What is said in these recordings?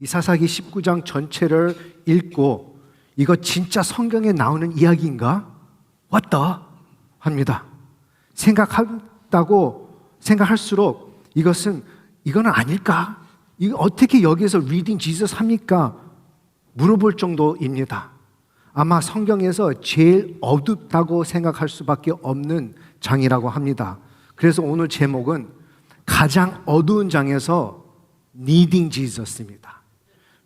이 사사기 19장 전체를 읽고 이거 진짜 성경에 나오는 이야기인가? 왔다 합니다. 생각할수록 이거는 아닐까? 이거 어떻게 여기서 리딩 지저스 합니까? 물어볼 정도입니다. 아마 성경에서 제일 어둡다고 생각할 수밖에 없는 장이라고 합니다. 그래서 오늘 제목은 가장 어두운 장에서 Needing Jesus입니다.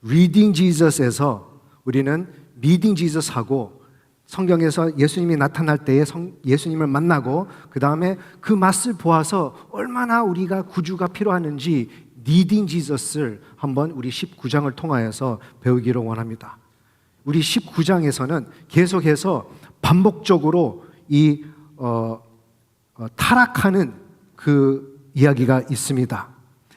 Reading Jesus에서 우리는 Meeting Jesus하고 성경에서 예수님이 나타날 때에 예수님을 만나고 그 다음에 그 맛을 보아서 얼마나 우리가 구주가 필요하는지 Needing Jesus를 한번 우리 19장을 통하여서 배우기를 원합니다. 우리 19장에서는 계속해서 반복적으로 이 타락하는 그 이야기가 있습니다.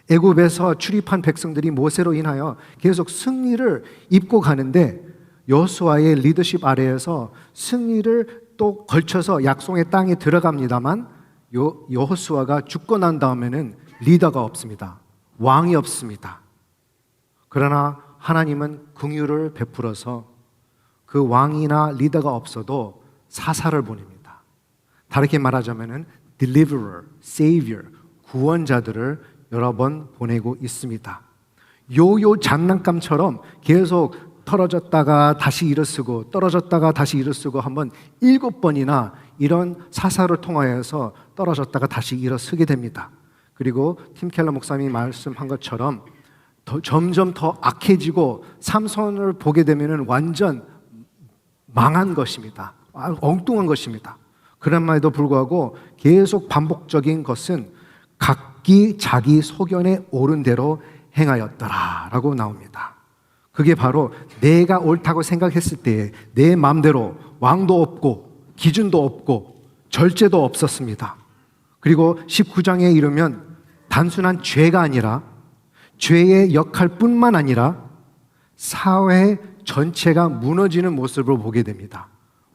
애굽에서 출입한 백성들이 모세로 인하여 계속 승리를 입고 가는데 여호수아의 리더십 아래에서 승리를 또 걸쳐서 약속의 땅에 들어갑니다만 여호수아가 죽고 난 다음에는 리더가 없습니다. 왕이 없습니다. 그러나 하나님은 긍휼을 베풀어서 그 왕이나 리더가 없어도 사사를 보냅니다. 다르게 말하자면 deliverer, savior, 구원자들을 여러 번 보내고 있습니다. 요요 장난감처럼 계속 떨어졌다가 다시 일어서고 떨어졌다가 다시 일어서고 한번 7번이나 이런 사사를 통하여서 떨어졌다가 다시 일어서게 됩니다. 그리고 팀 켈러 목사님이 말씀한 것처럼 점점 더 악해지고 삼손을 보게 되면 완전 망한 것입니다. 엉뚱한 것입니다. 그럼에도 불구하고 계속 반복적인 것은 각기 자기 소견에 옳은 대로 행하였더라라고 나옵니다. 그게 바로 내가 옳다고 생각했을 때에 내 마음대로 왕도 없고 기준도 없고 절제도 없었습니다. 그리고 19장에 이르면 단순한 죄가 아니라 죄의 역할뿐만 아니라 사회 전체가 무너지는 모습을 보게 됩니다.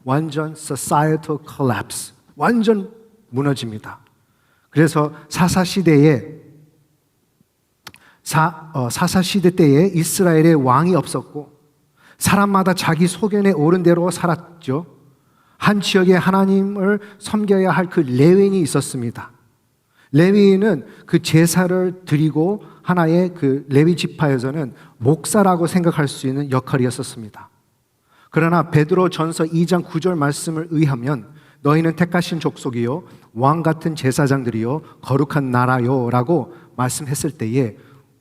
완전 societal collapse, 완전 무너집니다. 그래서 사사시대 때에 이스라엘에 왕이 없었고 사람마다 자기 소견에 옳은 대로 살았죠. 한 지역에 하나님을 섬겨야 할 그 레위인이 있었습니다. 레위인은 그 제사를 드리고 하나의 그 레위 지파에서는 목사라고 생각할 수 있는 역할이었습니다. 그러나 베드로 전서 2장 9절 말씀을 의하면 너희는 택하신 족속이요 왕 같은 제사장들이요 거룩한 나라요 라고 말씀했을 때에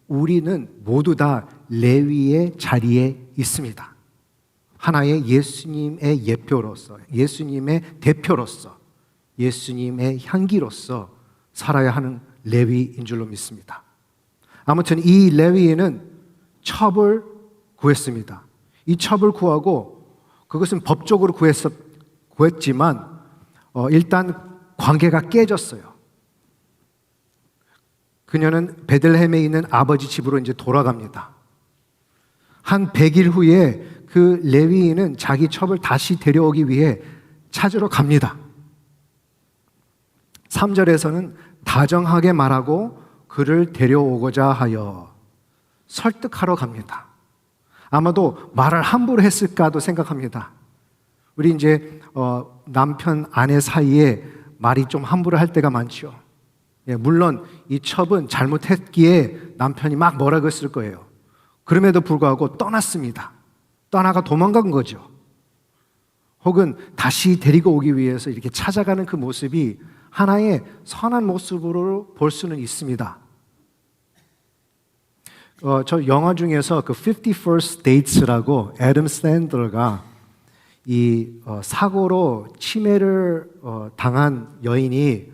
우리는 모두 다 레위의 자리에 있습니다. 하나의 예수님의 예표로서, 예수님의 대표로서, 예수님의 향기로서 살아야 하는 레위인 줄로 믿습니다. 아무튼 이 레위인은 첩을 구했습니다. 이 첩을 구하고 그것은 법적으로 구했지만 일단 관계가 깨졌어요. 그녀는 베들레헴에 있는 아버지 집으로 이제 돌아갑니다. 한 100일 후에 그 레위인은 자기 첩을 다시 데려오기 위해 찾으러 갑니다. 3절에서는 다정하게 말하고 그를 데려오고자 하여 설득하러 갑니다. 아마도 말을 함부로 했을까도 생각합니다. 우리 이제 남편 아내 사이에 말이 좀 함부로 할 때가 많죠. 물론 이 첩은 잘못했기에 남편이 막 뭐라고 했을 거예요. 그럼에도 불구하고 떠났습니다. 떠나가 도망간 거죠. 혹은 다시 데리고 오기 위해서 이렇게 찾아가는 그 모습이 하나의 선한 모습으로 볼 수는 있습니다. 저 영화 중에서 그 51st Dates라고 애덤 샌들가 이 사고로 치매를 당한 여인이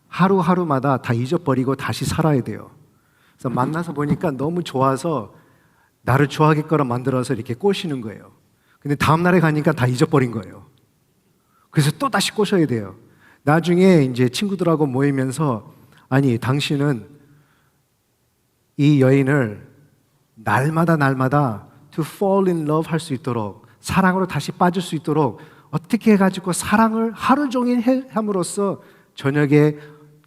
하루하루마다 다 잊어버리고 다시 살아야 돼요. 그래서 만나서 보니까 너무 좋아서 나를 좋아하게끔 만들어서 이렇게 꼬시는 거예요. 근데 다음 날에 가니까 다 잊어버린 거예요. 그래서 또 다시 꼬셔야 돼요. 나중에 이제 친구들하고 모이면서 아니 당신은 이 여인을 날마다 to fall in love 할 수 있도록 사랑으로 다시 빠질 수 있도록 어떻게 해가지고 사랑을 하루 종일 함으로써 저녁에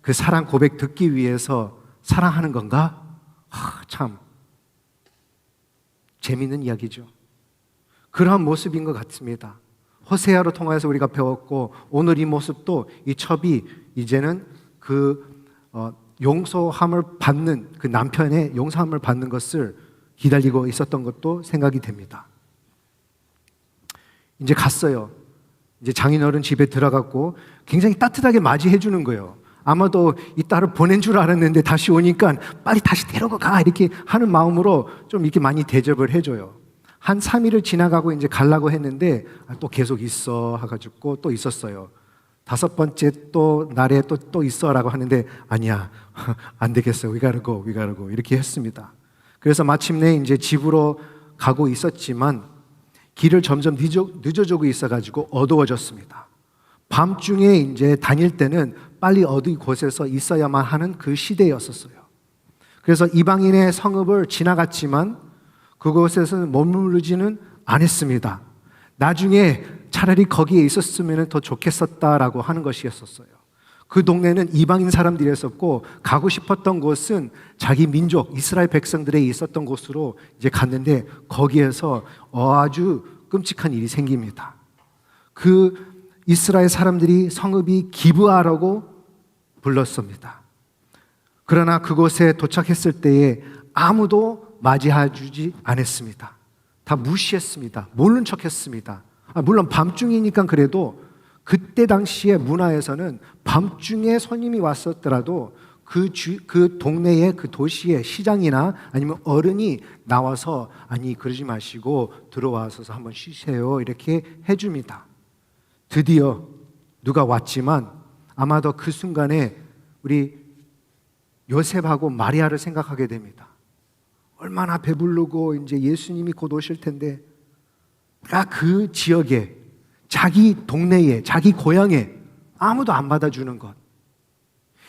그 사랑 고백 듣기 위해서 사랑하는 건가? 참 재미있는 이야기죠. 그러한 모습인 것 같습니다. 호세아로 통해서 우리가 배웠고, 오늘 이 모습도 이 첩이 이제는 용서함을 받는, 그 남편의 용서함을 받는 것을 기다리고 있었던 것도 생각이 됩니다. 이제 갔어요. 이제 장인어른 집에 들어갔고 굉장히 따뜻하게 맞이해 주는 거예요. 아마도 이 딸을 보낸 줄 알았는데 다시 오니까 빨리 다시 데리고 가 이렇게 하는 마음으로 좀 이렇게 많이 대접을 해줘요. 한 3일을 지나가고 이제 가려고 했는데 또 계속 있어 해가지고 또 있었어요. 5번째 또 날에 또 있어라고 하는데 아니야, 안 되겠어, we gotta go 이렇게 했습니다. 그래서 마침내 이제 집으로 가고 있었지만 길을 점점 늦어지고 있어가지고 어두워졌습니다. 밤중에 이제 다닐 때는 빨리 어두운 곳에서 있어야만 하는 그 시대였었어요. 그래서 이방인의 성읍을 지나갔지만 그곳에서는 머무르지는 않았습니다. 나중에 차라리 거기에 있었으면 더 좋겠었다라고 하는 것이었어요. 그 동네는 이방인 사람들이었었고 가고 싶었던 곳은 자기 민족 이스라엘 백성들이 있었던 곳으로 이제 갔는데 거기에서 아주 끔찍한 일이 생깁니다. 그 이스라엘 사람들이 성읍이 기브아라고 불렀습니다. 그러나 그곳에 도착했을 때에 아무도 맞이해 주지 않았습니다. 다 무시했습니다. 모른 척했습니다. 물론 밤중이니까 그래도 그때 당시의 문화에서는 밤중에 손님이 왔었더라도 그 동네의 그 도시의 시장이나 아니면 어른이 나와서 아니 그러지 마시고 들어와서 한번 쉬세요 이렇게 해줍니다. 드디어 누가 왔지만 아마도 그 순간에 우리 요셉하고 마리아를 생각하게 됩니다. 얼마나 배부르고 이제 예수님이 곧 오실 텐데 그 지역에 자기 동네에 자기 고향에 아무도 안 받아주는 것,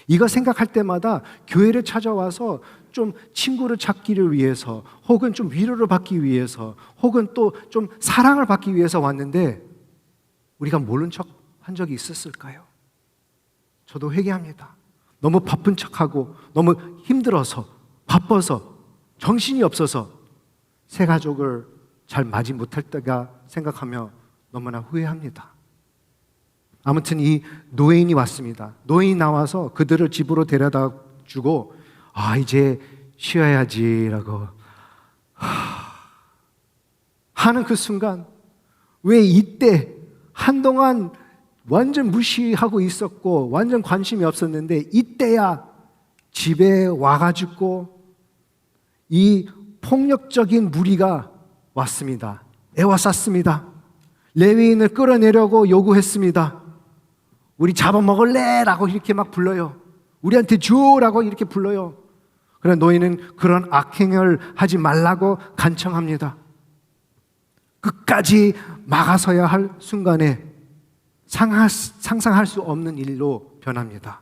이거 생각할 때마다 교회를 찾아와서 좀 친구를 찾기를 위해서 혹은 좀 위로를 받기 위해서 혹은 또 좀 사랑을 받기 위해서 왔는데 우리가 모른 척 한 적이 있었을까요? 저도 회개합니다. 너무 바쁜 척하고 너무 힘들어서 바빠서 정신이 없어서 새 가족을 잘 맞이 못할 때가 생각하며 너무나 후회합니다. 아무튼 이 노예인이 왔습니다. 노예인이 나와서 그들을 집으로 데려다 주고 이제 쉬어야지라고 하는 그 순간, 왜 이때 한동안 완전 무시하고 있었고 완전 관심이 없었는데 이때야 집에 와가지고 이 폭력적인 무리가 왔습니다. 애워쌌습니다. 레위인을 끌어내려고 요구했습니다. 우리 잡아먹을래? 라고 이렇게 막 불러요. 우리한테 줘라고 이렇게 불러요. 그러나 너희는 그런 악행을 하지 말라고 간청합니다. 끝까지 막아서야 할 순간에 상상할 수 없는 일로 변합니다.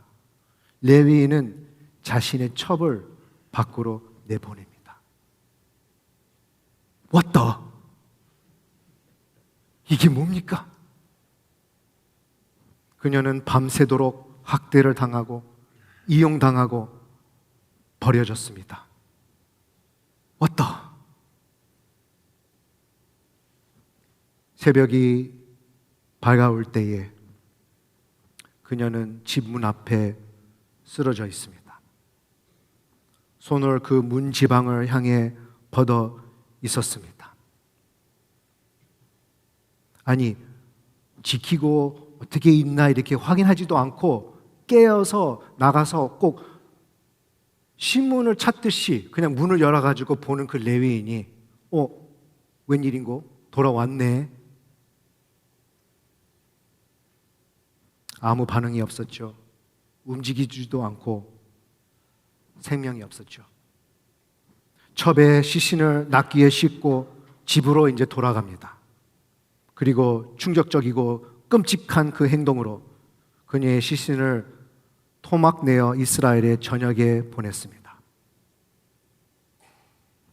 레위인은 자신의 첩을 밖으로 내보냅니다. What the? 이게 뭡니까? 그녀는 밤새도록 학대를 당하고 이용당하고 버려졌습니다. What the? 새벽이 밝아올 때에 그녀는 집 문 앞에 쓰러져 있습니다. 손을 그 문 지방을 향해 뻗어 있었습니다. 아니, 지키고 어떻게 있나 이렇게 확인하지도 않고 깨어서 나가서 꼭 신문을 찾듯이 그냥 문을 열어가지고 보는 그 레위인이 웬일인고? 돌아왔네. 아무 반응이 없었죠. 움직이지도 않고 생명이 없었죠. 첩에 시신을 낫기에 씻고 집으로 이제 돌아갑니다. 그리고 충격적이고 끔찍한 그 행동으로 그녀의 시신을 토막 내어 이스라엘의 전역에 보냈습니다.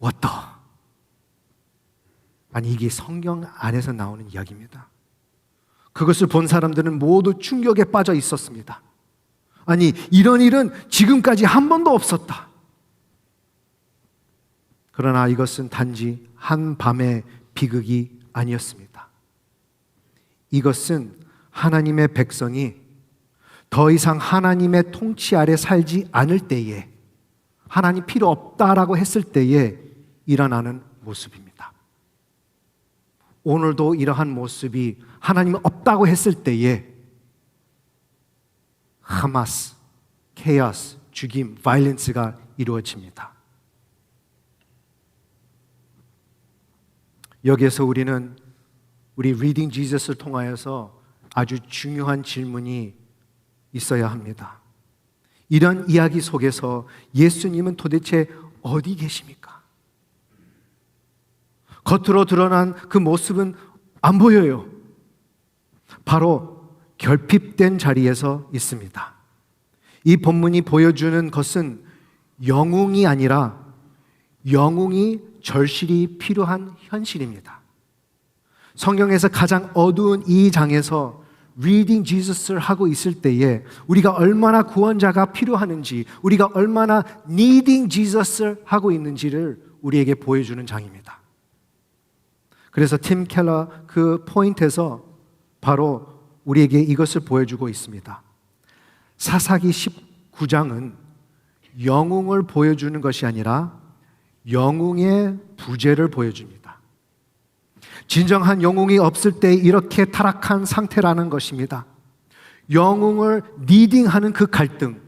What the? 아니, 이게 성경 안에서 나오는 이야기입니다. 그것을 본 사람들은 모두 충격에 빠져 있었습니다. 아니, 이런 일은 지금까지 한 번도 없었다. 그러나 이것은 단지 한 밤의 비극이 아니었습니다. 이것은 하나님의 백성이 더 이상 하나님의 통치 아래 살지 않을 때에, 하나님 필요 없다라고 했을 때에 일어나는 모습입니다. 오늘도 이러한 모습이 하나님 없다고 했을 때에 하마스, 케이오스, 죽임, 바이런스가 이루어집니다. 여기에서 우리는 우리 리딩 지저스를 통하여서 아주 중요한 질문이 있어야 합니다. 이런 이야기 속에서 예수님은 도대체 어디 계십니까? 겉으로 드러난 그 모습은 안 보여요. 바로 결핍된 자리에서 있습니다. 이 본문이 보여주는 것은 영웅이 아니라 영웅이 절실히 필요한 현실입니다. 성경에서 가장 어두운 이 장에서 Reading Jesus를 하고 있을 때에 우리가 얼마나 구원자가 필요하는지, 우리가 얼마나 Needing Jesus를 하고 있는지를 우리에게 보여주는 장입니다. 그래서 팀 켈러 그 포인트에서 바로 우리에게 이것을 보여주고 있습니다. 사사기 19장은 영웅을 보여주는 것이 아니라 영웅의 부재를 보여줍니다. 진정한 영웅이 없을 때 이렇게 타락한 상태라는 것입니다. 영웅을 리딩하는 그 갈등,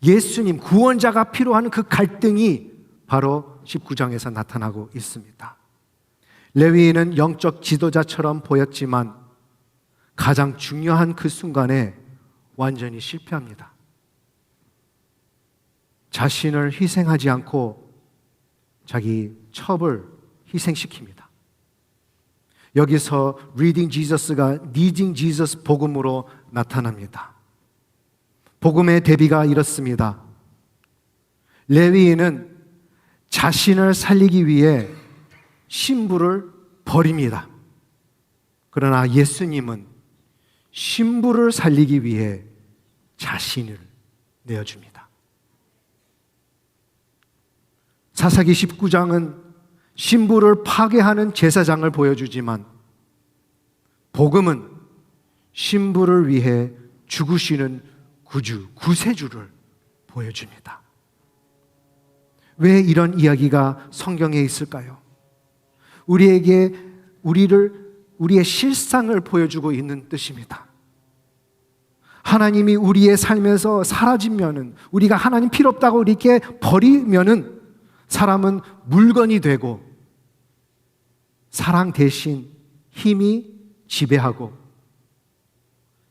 예수님 구원자가 필요한 그 갈등이 바로 19장에서 나타나고 있습니다. 레위인은 영적 지도자처럼 보였지만 가장 중요한 그 순간에 완전히 실패합니다. 자신을 희생하지 않고 자기 첩을 희생시킵니다. 여기서 Reading Jesus가 Needing Jesus 복음으로 나타납니다. 복음의 대비가 이렇습니다. 레위인은 자신을 살리기 위해 신부를 버립니다. 그러나 예수님은 신부를 살리기 위해 자신을 내어줍니다. 사사기 19장은 신부를 파괴하는 제사장을 보여주지만 복음은 신부를 위해 죽으시는 구주, 구세주를 보여줍니다. 왜 이런 이야기가 성경에 있을까요? 우리의 실상을 보여주고 있는 뜻입니다. 하나님이 우리의 삶에서 사라지면은, 우리가 하나님 필요 없다고 이렇게 버리면은 사람은 물건이 되고 사랑 대신 힘이 지배하고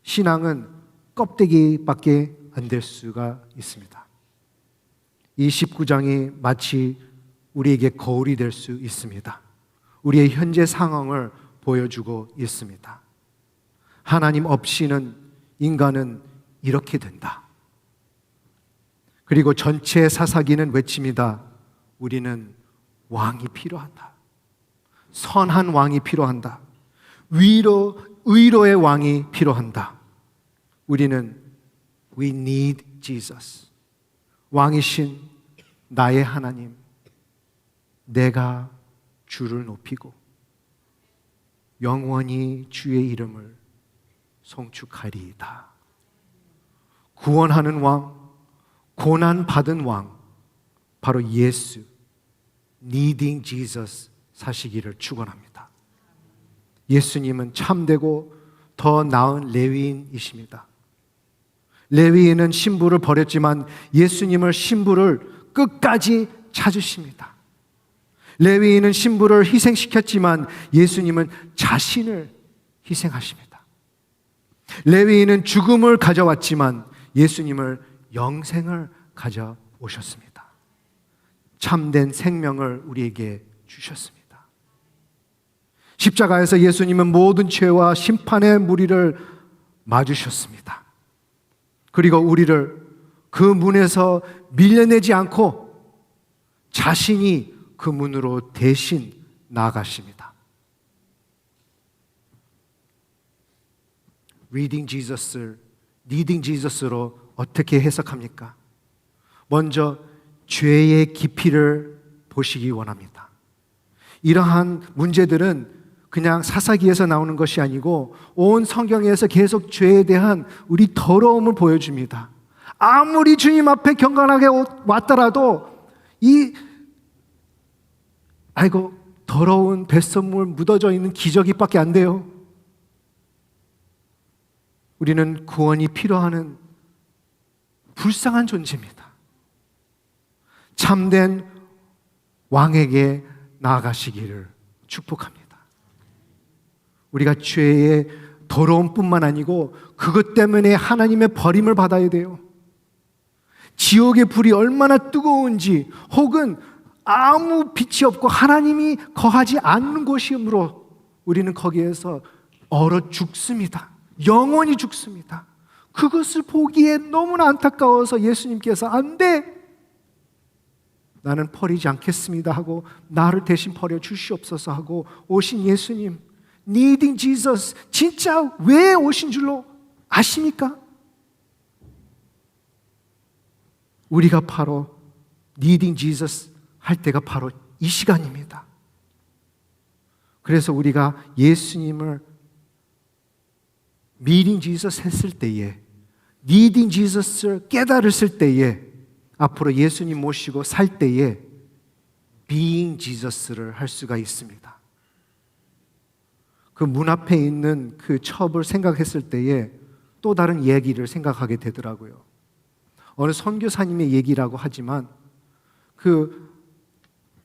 신앙은 껍데기밖에 안 될 수가 있습니다. 이 19장이 마치 우리에게 거울이 될 수 있습니다. 우리의 현재 상황을 보여주고 있습니다. 하나님 없이는 인간은 이렇게 된다. 그리고 전체 사사기는 외칩니다. 우리는 왕이 필요하다. 선한 왕이 필요한다. 의로의 왕이 필요한다. 우리는 We need Jesus. 왕이신 나의 하나님, 내가 주를 높이고 영원히 주의 이름을 송축하리이다. 구원하는 왕, 고난받은 왕, 바로 예수, Needing Jesus 사시기를 축원합니다. 예수님은 참되고 더 나은 레위인이십니다. 레위인은 신부를 버렸지만 예수님을 신부를 끝까지 찾으십니다. 레위인은 신부를 희생시켰지만 예수님은 자신을 희생하십니다. 레위인은 죽음을 가져왔지만 예수님을 영생을 가져오셨습니다. 참된 생명을 우리에게 주셨습니다. 십자가에서 예수님은 모든 죄와 심판의 무리를 맞으셨습니다. 그리고 우리를 그 문에서 밀려내지 않고 자신이 그 문으로 대신 나아가십니다. Reading Jesus를 Needing Jesus로 어떻게 해석합니까? 먼저 죄의 깊이를 보시기 원합니다. 이러한 문제들은 그냥 사사기에서 나오는 것이 아니고 온 성경에서 계속 죄에 대한 우리 더러움을 보여줍니다. 아무리 주님 앞에 경건하게 왔더라도 더러운 뱃선물 묻어져 있는 기저귀밖에 안 돼요. 우리는 구원이 필요한 불쌍한 존재입니다. 참된 왕에게 나아가시기를 축복합니다. 우리가 죄의 더러움뿐만 아니고 그것 때문에 하나님의 버림을 받아야 돼요. 지옥의 불이 얼마나 뜨거운지, 혹은 아무 빛이 없고 하나님이 거하지 않는 곳이므로 우리는 거기에서 얼어 죽습니다. 영원히 죽습니다. 그것을 보기에 너무나 안타까워서 예수님께서 안 돼! 나는 버리지 않겠습니다 하고 나를 대신 버려 주시옵소서 하고 오신 예수님, Needing Jesus, 진짜 왜 오신 줄로 아십니까? 우리가 바로 Needing Jesus 할 때가 바로 이 시간입니다. 그래서 우리가 예수님을 Meeting Jesus 했을 때에, Needing Jesus를 깨달았을 때에, 앞으로 예수님 모시고 살 때에 Being Jesus를 할 수가 있습니다. 그 문 앞에 있는 그 첩을 생각했을 때에 또 다른 얘기를 생각하게 되더라고요. 어느 선교사님의 얘기라고 하지만 그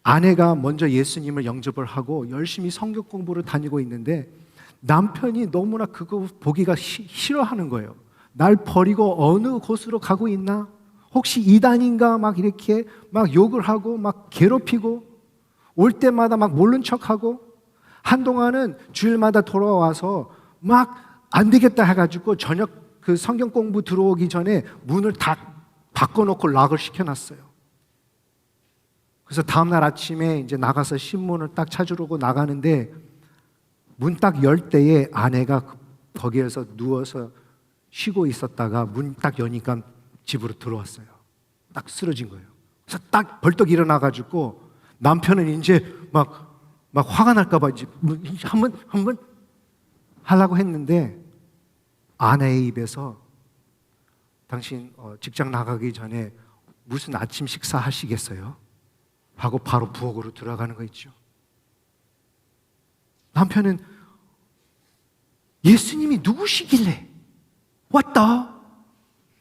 아내가 먼저 예수님을 영접을 하고 열심히 성경 공부를 다니고 있는데 남편이 너무나 그거 보기가 싫어하는 거예요. 날 버리고 어느 곳으로 가고 있나? 혹시 이단인가? 막 이렇게 막 욕을 하고 막 괴롭히고 올 때마다 막 모른 척하고 한동안은 주일마다 돌아와서 막 안 되겠다 해가지고 저녁 그 성경 공부 들어오기 전에 문을 다 바꿔놓고 락을 시켜놨어요. 그래서 다음날 아침에 이제 나가서 신문을 딱 찾으려고 나가는데 문 딱 열 때에 아내가 거기에서 누워서 쉬고 있었다가 문 딱 여니까 집으로 들어왔어요. 딱 쓰러진 거예요. 그래서 딱 벌떡 일어나가지고 남편은 이제 막 화가 날까봐 이제 한번 하려고 했는데 아내의 입에서 당신 직장 나가기 전에 무슨 아침 식사 하시겠어요? 하고 바로 부엌으로 들어가는 거 있죠. 남편은 예수님이 누구시길래 왔다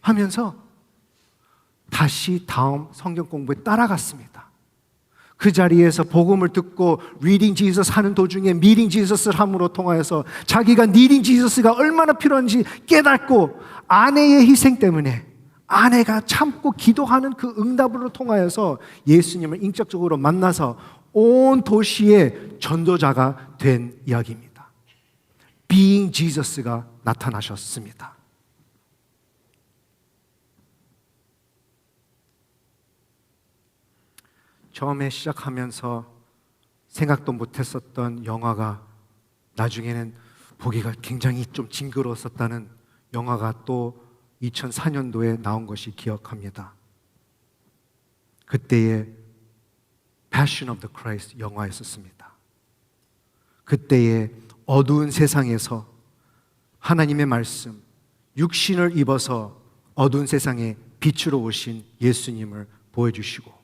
하면서 다시 다음 성경 공부에 따라갔습니다. 그 자리에서 복음을 듣고 Reading Jesus 하는 도중에 Meeting Jesus를 함으로 통하여서 자기가 Needing Jesus가 얼마나 필요한지 깨닫고 아내의 희생 때문에 아내가 참고 기도하는 그 응답으로 통하여서 예수님을 인격적으로 만나서 온 도시의 전도자가 된 이야기입니다. Being Jesus가 나타나셨습니다. 처음에 시작하면서 생각도 못했었던 영화가 나중에는 보기가 굉장히 좀 징그러웠었다는 영화가 또 2004년도에 나온 것이 기억합니다. 그때의 Passion of the Christ 영화였었습니다. 그때의 어두운 세상에서 하나님의 말씀, 육신을 입어서 어두운 세상에 빛으로 오신 예수님을 보여주시고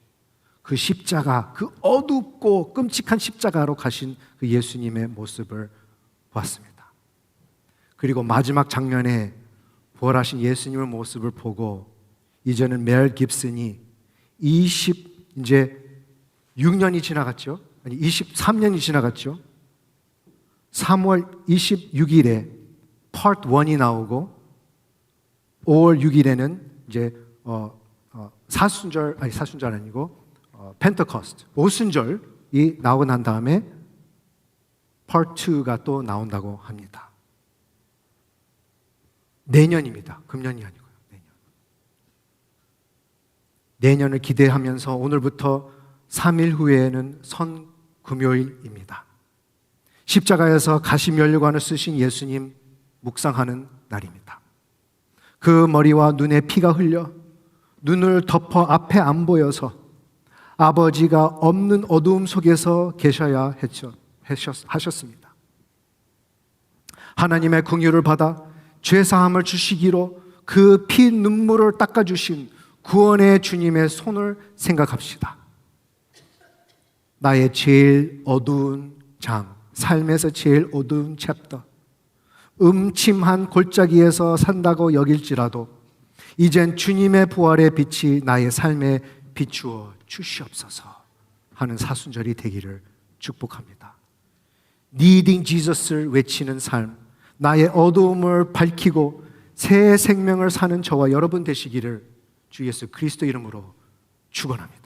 그 십자가, 그 어둡고 끔찍한 십자가로 가신 그 예수님의 모습을 보았습니다. 그리고 마지막 장면에 부활하신 예수님의 모습을 보고 이제는 멜 깁슨이 이제 6년이 지나갔죠. 아니 23년이 지나갔죠. 3월 26일에 Part 1이 나오고 5월 6일에는 이제 사순절 아니고 펜테코스트, 오순절이 나오고 난 다음에 Part 2가 또 나온다고 합니다. 내년입니다. 금년이 아니고요. 내년을 기대하면서 오늘부터 3일 후에는 선금요일입니다. 십자가에서 가시면류관을 쓰신 예수님 묵상하는 날입니다. 그 머리와 눈에 피가 흘려 눈을 덮어 앞에 안 보여서 아버지가 없는 어두움 속에서 계셔야 하셨습니다. 하나님의 긍휼을 받아 죄사함을 주시기로 그 피 눈물을 닦아주신 구원의 주님의 손을 생각합시다. 나의 제일 어두운 장, 삶에서 제일 어두운 챕터, 음침한 골짜기에서 산다고 여길지라도 이젠 주님의 부활의 빛이 나의 삶에 비추어 주시옵소서 하는 사순절이 되기를 축복합니다. Needing Jesus를 외치는 삶, 나의 어두움을 밝히고 새 생명을 사는 저와 여러분 되시기를 주 예수 그리스도 이름으로 축원합니다.